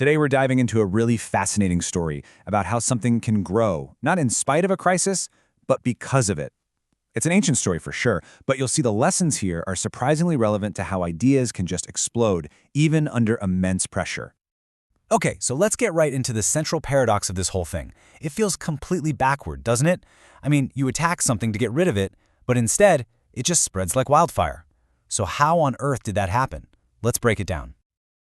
Today we're diving into a really fascinating story about how something can grow, not in spite of a crisis, but because of it. It's an ancient story for sure, but you'll see the lessons here are surprisingly relevant to how ideas can just explode, even under immense pressure. Okay, so let's get right into the central paradox of this whole thing. It feels completely backward, doesn't it? I mean, you attack something to get rid of it, but instead, it just spreads like wildfire. So how on earth did that happen? Let's break it down.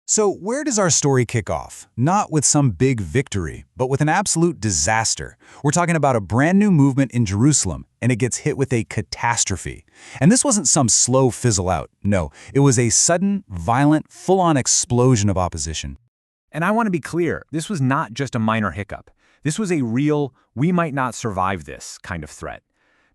So where does our story kick off? Not with some big victory, but with an absolute disaster. We're talking about a brand new movement in Jerusalem, and it gets hit with a catastrophe. And this wasn't some slow fizzle out. No, it was a sudden, violent, full-on explosion of opposition. And I want to be clear, this was not just a minor hiccup. This was a real, we might not survive this kind of threat.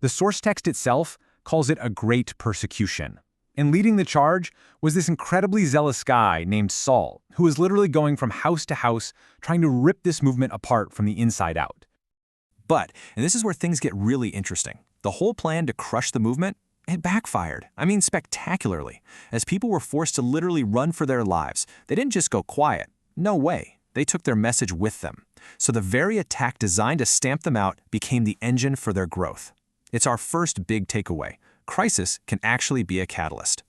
The source text itself calls it a great persecution. And leading the charge was this incredibly zealous guy named Saul, who was literally going from house to house, trying to rip this movement apart from the inside out. But, and this is where things get really interesting, the whole plan to crush the movement, it backfired. I mean, spectacularly. As people were forced to literally run for their lives, they didn't just go quiet. No way. They took their message with them. So the very attack designed to stamp them out became the engine for their growth. It's our first big takeaway. Crisis can actually be a catalyst.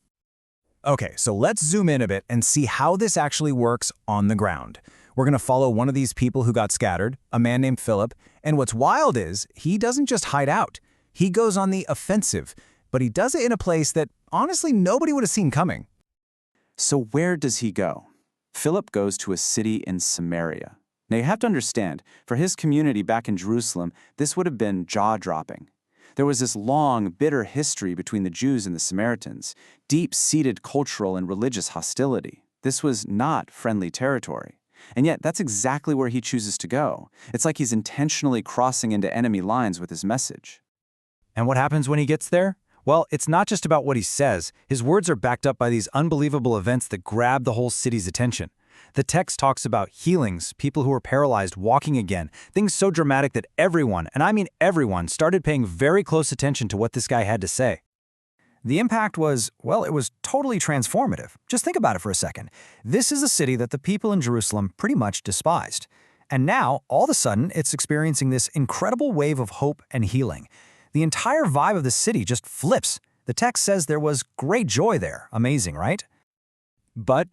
Okay, so let's zoom in a bit and see how this actually works on the ground. We're going to follow one of these people who got scattered, a man named Philip, and what's wild is he doesn't just hide out. He goes on the offensive, but he does it in a place that honestly nobody would have seen coming. So where does he go? Philip goes to a city in Samaria. Now you have to understand, for his community back in Jerusalem, this would have been jaw-dropping. There was this long, bitter history between the Jews and the Samaritans, deep-seated cultural and religious hostility. This was not friendly territory. And yet, that's exactly where he chooses to go. It's like he's intentionally crossing into enemy lines with his message. And what happens when he gets there? Well, it's not just about what he says. His words are backed up by these unbelievable events that grab the whole city's attention. The text talks about healings, people who were paralyzed walking again, things so dramatic that everyone, and I mean everyone, started paying very close attention to what this guy had to say. The impact was, well, it was totally transformative. Just think about it for a second. This is a city that the people in Jerusalem pretty much despised. And now, all of a sudden, it's experiencing this incredible wave of hope and healing. The entire vibe of the city just flips. The text says there was great joy there. Amazing, right? But,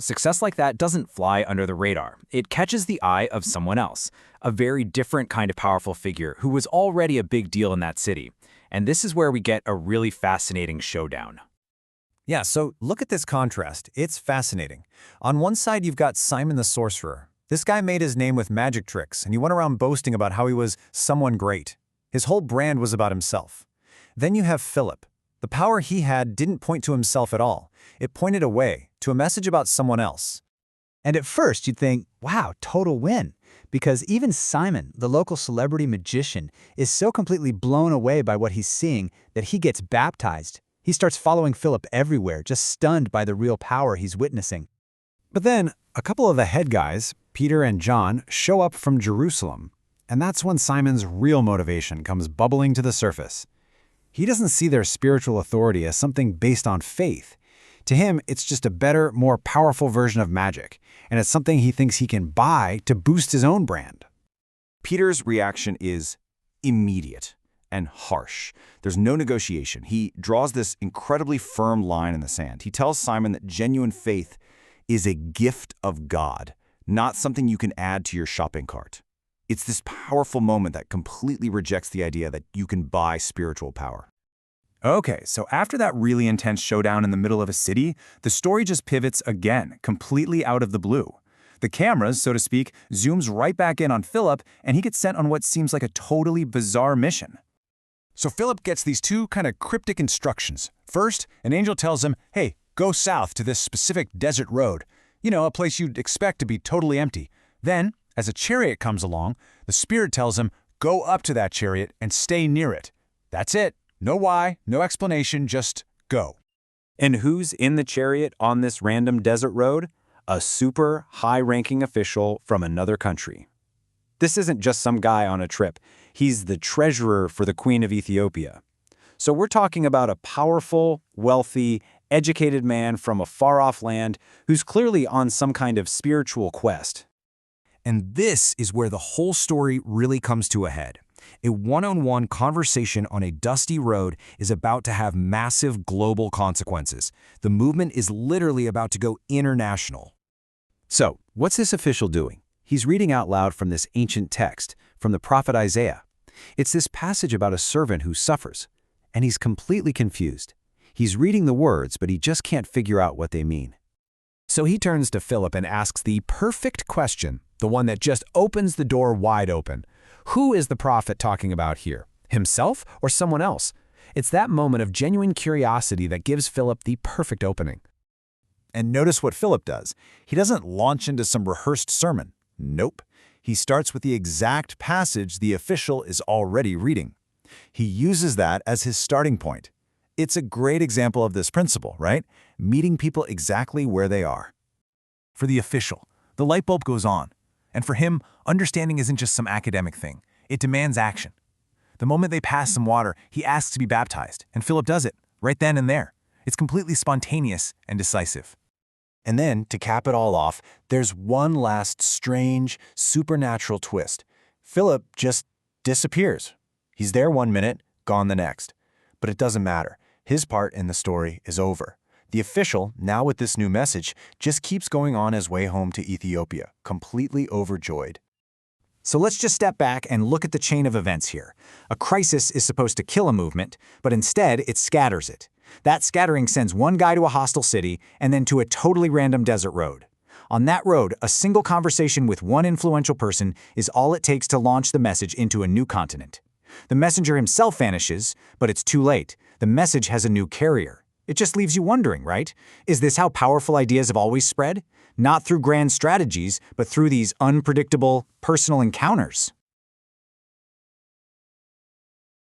success like that doesn't fly under the radar. It catches the eye of someone else, a very different kind of powerful figure who was already a big deal in that city. And this is where we get a really fascinating showdown. Yeah, so look at this contrast. It's fascinating. On one side, you've got Simon the sorcerer. This guy made his name with magic tricks, and he went around boasting about how he was someone great. His whole brand was about himself. Then you have Philip. The power he had didn't point to himself at all. It pointed away, to a message about someone else. And at first you'd think, wow, total win. Because even Simon, the local celebrity magician, is so completely blown away by what he's seeing that he gets baptized. He starts following Philip everywhere, just stunned by the real power he's witnessing. But then, a couple of the head guys, Peter and John, show up from Jerusalem. And that's when Simon's real motivation comes bubbling to the surface. He doesn't see their spiritual authority as something based on faith. To him, it's just a better, more powerful version of magic, and it's something he thinks he can buy to boost his own brand. Peter's reaction is immediate and harsh. There's no negotiation. He draws this incredibly firm line in the sand. He tells Simon that genuine faith is a gift of God, not something you can add to your shopping cart. It's this powerful moment that completely rejects the idea that you can buy spiritual power. Okay, so after that really intense showdown in the middle of a city, the story just pivots again, completely out of the blue. The cameras, so to speak, zooms right back in on Philip, and he gets sent on what seems like a totally bizarre mission. So Philip gets these two kind of cryptic instructions. First, an angel tells him, hey, go south to this specific desert road. A place you'd expect to be totally empty. Then, as a chariot comes along, the Spirit tells him, go up to that chariot and stay near it. That's it. No why, no explanation, just go. And who's in the chariot on this random desert road? A super high-ranking official from another country. This isn't just some guy on a trip. He's the treasurer for the Queen of Ethiopia. So we're talking about a powerful, wealthy, educated man from a far-off land who's clearly on some kind of spiritual quest. And this is where the whole story really comes to a head. A one-on-one conversation on a dusty road is about to have massive global consequences. The movement is literally about to go international. So, what's this official doing? He's reading out loud from this ancient text, from the prophet Isaiah. It's this passage about a servant who suffers, and he's completely confused. He's reading the words, but he just can't figure out what they mean. So he turns to Philip and asks the perfect question, the one that just opens the door wide open. Who is the prophet talking about here? Himself or someone else? It's that moment of genuine curiosity that gives Philip the perfect opening. And notice what Philip does. He doesn't launch into some rehearsed sermon. Nope. He starts with the exact passage the official is already reading. He uses that as his starting point. It's a great example of this principle, right? Meeting people exactly where they are. For the official, the light bulb goes on. And for him, understanding isn't just some academic thing. It demands action. The moment they pass some water, he asks to be baptized, and Philip does it, right then and there. It's completely spontaneous and decisive. And then, to cap it all off, there's one last strange, supernatural twist. Philip just disappears. He's there 1 minute, gone the next. But it doesn't matter. His part in the story is over. The official, now with this new message, just keeps going on his way home to Ethiopia, completely overjoyed. So let's just step back and look at the chain of events here. A crisis is supposed to kill a movement, but instead it scatters it. That scattering sends one guy to a hostile city and then to a totally random desert road. On that road, a single conversation with one influential person is all it takes to launch the message into a new continent. The messenger himself vanishes, but it's too late. The message has a new carrier. It just leaves you wondering, right? Is this how powerful ideas have always spread? Not through grand strategies, but through these unpredictable, personal encounters.